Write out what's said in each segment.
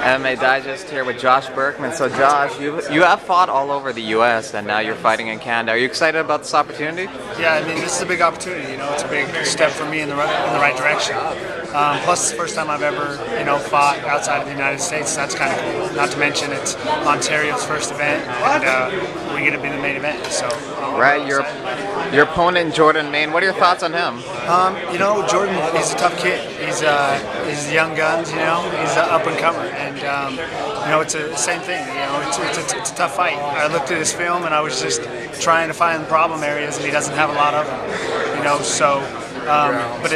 MMA Digest here with Josh Burkman. So Josh, you have fought all over the U.S. and now you're fighting in Canada. Are you excited about this opportunity? Yeah, I mean, this is a big opportunity. You know, it's a big step for me in the right direction. Plus, it's the first time I've ever, fought outside of the United States. So that's kind of cool. Not to mention, it's Ontario's first event, and we get to be the main event. So, right, your opponent Jordan Main. What are your thoughts on him? Jordan, he's a tough kid. He's young guns. He's an up and comer, and it's the same thing. It's a tough fight. I looked at his film and I was just trying to find the problem areas, and he doesn't have a lot of them. But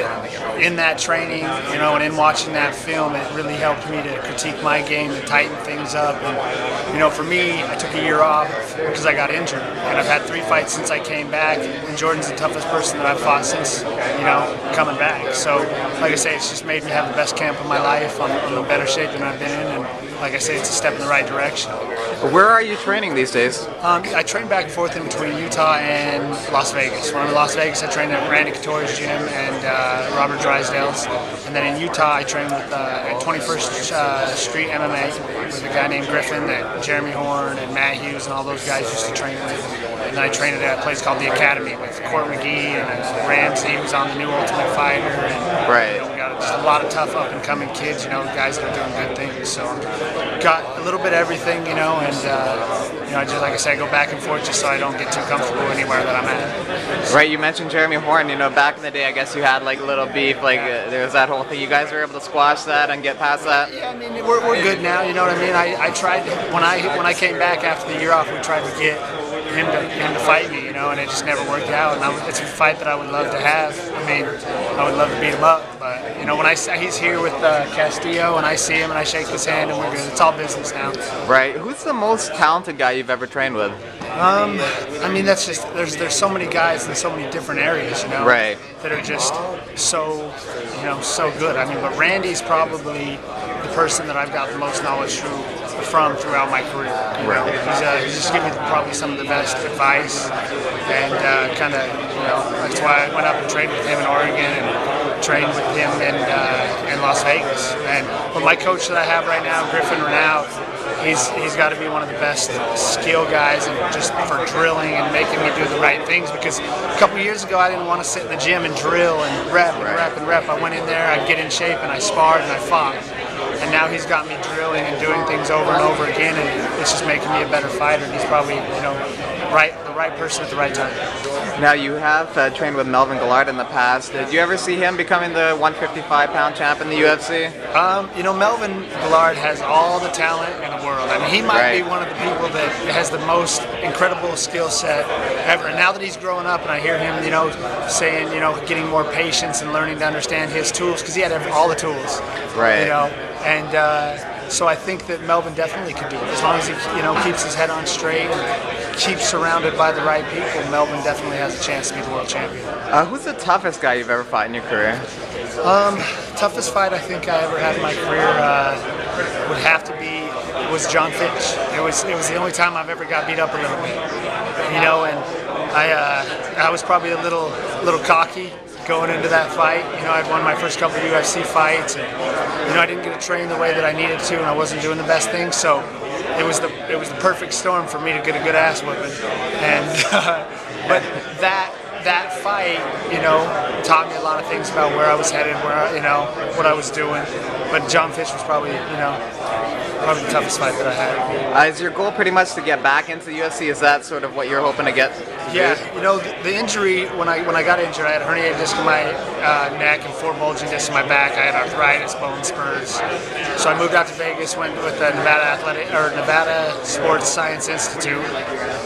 in that training, and in watching that film, it really helped me to critique my game and tighten things up. And, for me, I took a year off because I got injured, and I've had 3 fights since I came back. And Jordan's the toughest person that I've fought since, coming back. So, like I say, it's just made me have the best camp of my life. I'm in better shape than I've been in, and like I say, it's a step in the right direction. Where are you training these days? I train back and forth in between Utah and Las Vegas. When I'm in Las Vegas, I train at Randy Couture's gym and Robert Drysdale's. And then in Utah, I train with at 21st Street MMA with a guy named Griffin that Jeremy Horn and Matt Hughes and all those guys used to train with. And then I train at a place called The Academy with Court McGee and Ramsey, who's on the new Ultimate Fighter. And, right. We got just a lot of tough up-and-coming kids, guys that are doing good things. So got a little bit of everything, and I just, like I said, I go back and forth just so I don't get too comfortable anywhere that I'm at. Right, you mentioned Jeremy Horn. Back in the day, I guess you had like a little beef. Like there was that whole thing. You guys were able to squash that and get past that. Yeah, I mean we're good now. You know what I mean? I tried when I came back after the year off. We tried to get him to fight me, and it just never worked out. And it's a fight that I would love to have. I mean, I would love to beat him up. But when he's here with Castillo and I see him and I shake his hand and we're good. It's all business now. Right. Who's the most talented guy you've ever trained with? I mean, that's just there's so many guys in so many different areas, right, that are just so so good. I mean, but Randy's probably the person that I've got the most knowledge from throughout my career. He's just given me probably some of the best advice, and that's why I went up and trained with him in Oregon and trained with him in Las Vegas. But my coach that I have right now, Griffin Renaud, he's got to be one of the best skill guys, and just for drilling and making me do the right things. Because a couple years ago, I didn't want to sit in the gym and drill and rep and rep and rep. I went in there, I'd get in shape, and I sparred and I fought. And now he's got me drilling and doing things over and over again, and it's just making me a better fighter. And he's probably, the right person at the right time. Now you have trained with Melvin Guillard in the past. Did you ever see him becoming the 155-pound champ in the UFC? Melvin Guillard has all the talent in the world. I mean, he might be one of the people that has the most incredible skill set ever. And now that he's growing up, and I hear him, saying, getting more patience and learning to understand his tools, because he had all the tools. Right. So I think that Melvin definitely could do it. As long as he, keeps his head on straight and keeps surrounded by the right people, Melvin definitely has a chance to be the world champion. Who's the toughest guy you've ever fought in your career? Toughest fight I think I ever had in my career would have to be was John Fitch. It was the only time I've ever got beat up a little bit. And I was probably a little cocky going into that fight. I'd won my first couple of UFC fights, and I didn't get to train the way that I needed to, and I wasn't doing the best things. So it was the perfect storm for me to get a good ass whooping. And but that fight, taught me a lot of things about where I was headed, what I was doing. But John Fitch was probably the toughest fight that I had. Is your goal pretty much to get back into the UFC? Is that sort of what you're hoping to get? Yeah, the injury, when I got injured, I had a herniated disc in my neck and 4 bulging discs in my back. I had arthritis, bone spurs. So I moved out to Vegas, went with the Nevada Sports Science Institute,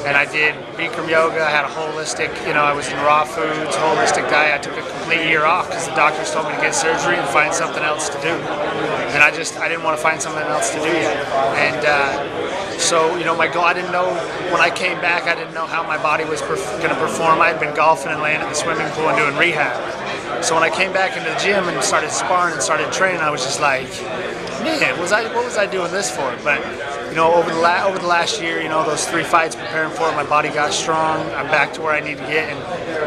and I did Bikram yoga. I had a holistic, I was in raw foods, holistic diet. I took a complete year off because the doctors told me to get surgery and find something else to do. And I didn't want to find something else to do yet. And so, my goal, I didn't know, when I came back, I didn't know how my body was going to perform. I had been golfing and laying in the swimming pool and doing rehab. So when I came back into the gym and started sparring and started training, I was just like, man, what was I doing this for? But over the last year, those 3 fights preparing for it, my body got strong. I'm back to where I need to get, and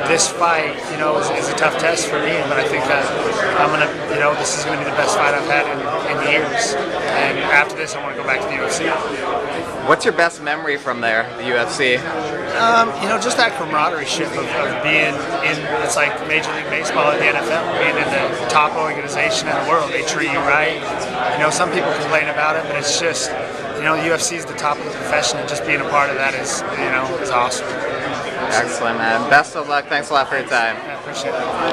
this fight, is a tough test for me. But I think that this is gonna be the best fight I've had in years. And after this this, I want to go back to the UFC. What's your best memory from there, the UFC? You know, just that camaraderie of being in, it's like Major League Baseball and the NFL, being in the top organization in the world. They treat you right. You know, some people complain about it, but it's just, you know, UFC is the top of the profession, and just being a part of that is, you know, is awesome. Excellent, man. Best of luck. Thanks a lot for your time. I appreciate it.